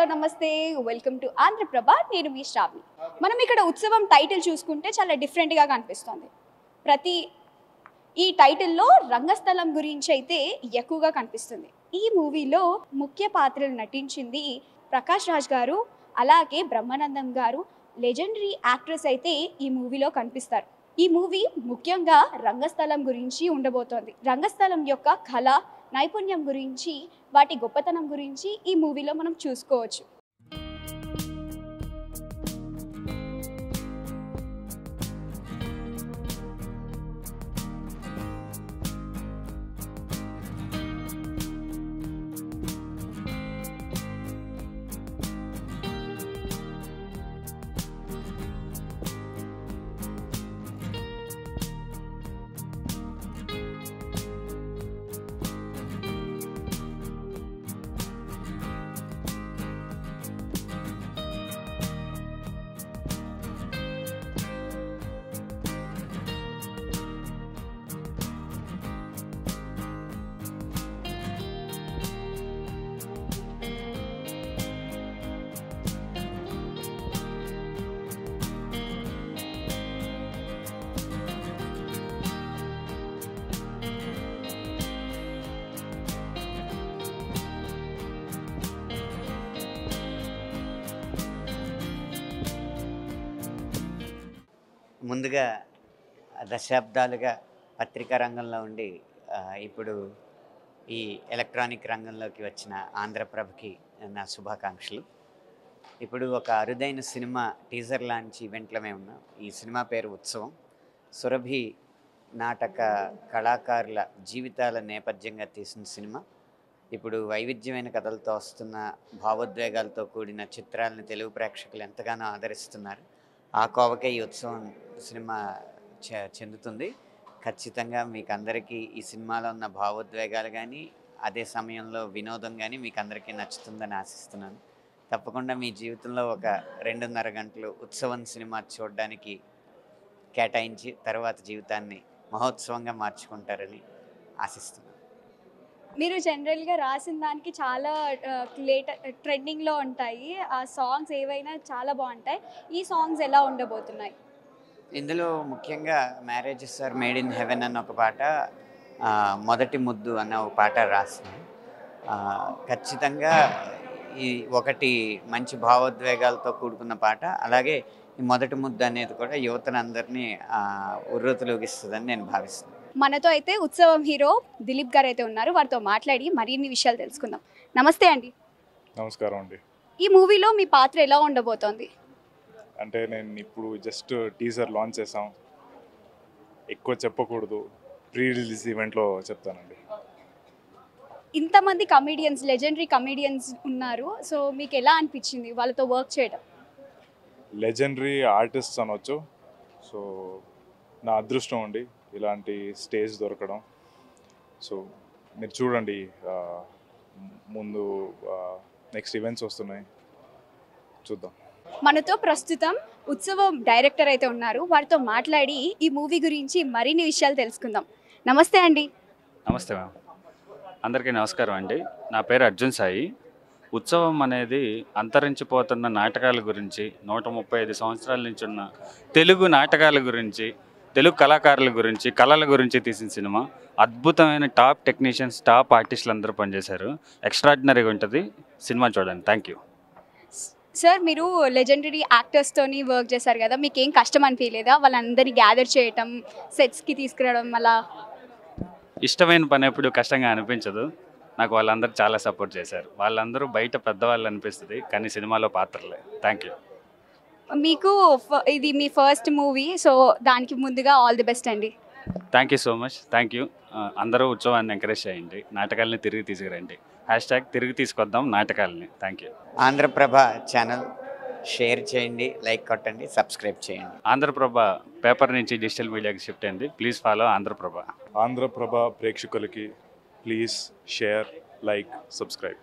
Hello నమస్తే, welcome to Andhraprabha. నేను మీ శ్రావ్ని. మనం ఇక్కడ ఉత్సవం టైటిల్ చూసుకుంటే చాలా డిఫరెంట్గా కనిపిస్తుంది. ప్రతి ఈ టైటిల్లో రంగస్థలం గురించి అయితే ఎక్కువగా కనిపిస్తుంది. ఈ మూవీలో ముఖ్య పాత్రలు నటించింది ప్రకాష్ రాజ్ గారు, అలాగే బ్రహ్మానందం గారు. లెజెండరీ యాక్ట్రెస్ అయితే ఈ మూవీలో కనిపిస్తారు. ఈ మూవీ ముఖ్యంగా రంగస్థలం గురించి ఉండబోతోంది. రంగస్థలం యొక్క కళ, నైపుణ్యం గురించి, వాటి గొప్పతనం గురించి ఈ మూవీలో మనం చూసుకోవచ్చు. ముందుగా దశాబ్దాలుగా పత్రికా రంగంలో ఉండి ఇప్పుడు ఈ ఎలక్ట్రానిక్ రంగంలోకి వచ్చిన ఆంధ్రప్రభకి నా శుభాకాంక్షలు. ఇప్పుడు ఒక అరుదైన సినిమా టీజర్ లాంచ్ ఈవెంట్లో మేము ఉన్నాం. ఈ సినిమా పేరు ఉత్సవం. సురభి నాటక కళాకారుల జీవితాల నేపథ్యంగా తీసిన సినిమా. ఇప్పుడు వైవిధ్యమైన కథలతో వస్తున్న భావోద్వేగాలతో కూడిన చిత్రాలను తెలుగు ప్రేక్షకులు ఎంతగానో ఆదరిస్తున్నారు. ఆ కోవకే ఈ ఉత్సవం సినిమా చెందుతుంది. ఖచ్చితంగా మీకు అందరికీ ఈ సినిమాలో ఉన్న భావోద్వేగాలు కానీ, అదే సమయంలో వినోదం కానీ మీకు అందరికీ నచ్చుతుందని ఆశిస్తున్నాను. తప్పకుండా మీ జీవితంలో ఒక 2.5 గంటలు ఉత్సవం సినిమా చూడడానికి కేటాయించి తర్వాత జీవితాన్ని మహోత్సవంగా మార్చుకుంటారని ఆశిస్తున్నాను. మీరు జనరల్గా రాసిన దానికి చాలా ట్రెండింగ్లో ఉంటాయి. ఆ సాంగ్స్ ఏవైనా చాలా బాగుంటాయి. ఈ సాంగ్స్ ఎలా ఉండబోతున్నాయి? ఇందులో ముఖ్యంగా marriages are made in heaven అన్న ఒక పాట, మొదటి ముద్దు అన్న ఒక పాట రాసింది. ఖచ్చితంగా ఈ ఒకటి మంచి భావోద్వేగాలతో కూడుకున్న పాట, అలాగే ఈ మొదటి ముద్దు అనేది కూడా యువతనందరినీ ఉర్రూతలూగిస్తుందని నేను భావిస్తున్నాను. మనతో అయితే ఉత్సవం హీరో దిలీప్ గారు అయితే ఉన్నారు. వారితో మాట్లాడి మరిన్ని విషయాలు తెలుసుకుందాం. నమస్తే అండి. నమస్కారం అండి. ఈ మూవీలో మీ పాత్ర ఎలా ఉండబోతోంది? అంటే నేను ఇప్పుడు జస్ట్ టీజర్ లాంచ్ చేసాం, ఎక్కువ చెప్పకూడదు, ప్రీ రిలీజ్ ఈవెంట్లో చెప్తానండి. ఇంతమంది కమీడియన్స్, లెజెండరీ కమీడియన్స్ ఉన్నారు. సో మీకు ఎలా అనిపించింది వాళ్ళతో వర్క్ చేయడం? లెజెండరీ ఆర్టిస్ట్ అనొచ్చు. సో నా అదృష్టం అండి ఇలాంటి స్టేజ్ దొరకడం. సో మీరు చూడండి, ముందు నెక్స్ట్ ఈవెంట్స్ వస్తున్నాయి, చూద్దాం. మనతో ప్రస్తుతం ఉత్సవం డైరెక్టర్ అయితే ఉన్నారు. వారితో మాట్లాడి ఈ మూవీ గురించి మరిన్ని విషయాలు తెలుసుకుందాం. నమస్తే అండి. నమస్తే మ్యామ్. అందరికీ నమస్కారం అండి. నా పేరు అర్జున్ సాయి. ఉత్సవం అనేది అంతరించిపోతున్న నాటకాల గురించి, 135 సంవత్సరాల నుంచి ఉన్న తెలుగు నాటకాల గురించి, తెలుగు కళాకారుల గురించి, కళల గురించి తీసిన సినిమా. అద్భుతమైన టాప్ టెక్నీషియన్స్, టాప్ ఆర్టిస్టులు అందరూ పనిచేశారు. ఎక్స్ట్రాడినరీగా ఉంటుంది. సినిమా చూడండి. Thank you. సార్, మీరు లెజెండరీ యాక్టర్స్తోని వర్క్ చేశారు కదా, మీకు ఏం కష్టం అనిపించలేదా? వాళ్ళందరినీ గ్యాదర్ చేయటం, సెట్స్కి తీసుకురావడం అలా? ఇష్టమైన పని ఎప్పుడు కష్టంగా అనిపించదు. నాకు వాళ్ళందరూ చాలా సపోర్ట్ చేశారు. వాళ్ళందరూ బయట పెద్దవాళ్ళు అనిపిస్తుంది, కానీ సినిమాలో పాత్రలే. Thank you. మీకు ఇది మీ ఫస్ట్ మూవీ, సో దానికి ముందుగా ఆల్ ది బెస్ట్ అండి. Thank you so much. Thank you. అందరూ ఉత్సవాన్ని ఎంకరేజ్ చేయండి, నాటకాలని తిరిగి తీసుకురండి. #, తిరిగి తీసుకొద్దాం నాటకాలని. Thank you. Andhraprabha channel share చేయండి, లైక్ కొట్టండి, సబ్స్క్రైబ్ చేయండి. ఆంధ్రప్రభ పేపర్ నుంచి డిజిటల్ మీడియాకి షిఫ్ట్ అయింది. Please follow Andhraprabha. ఆంధ్రప్రభ ప్రేక్షకులకి ప్లీజ్ షేర్, లైక్, సబ్స్క్రైబ్.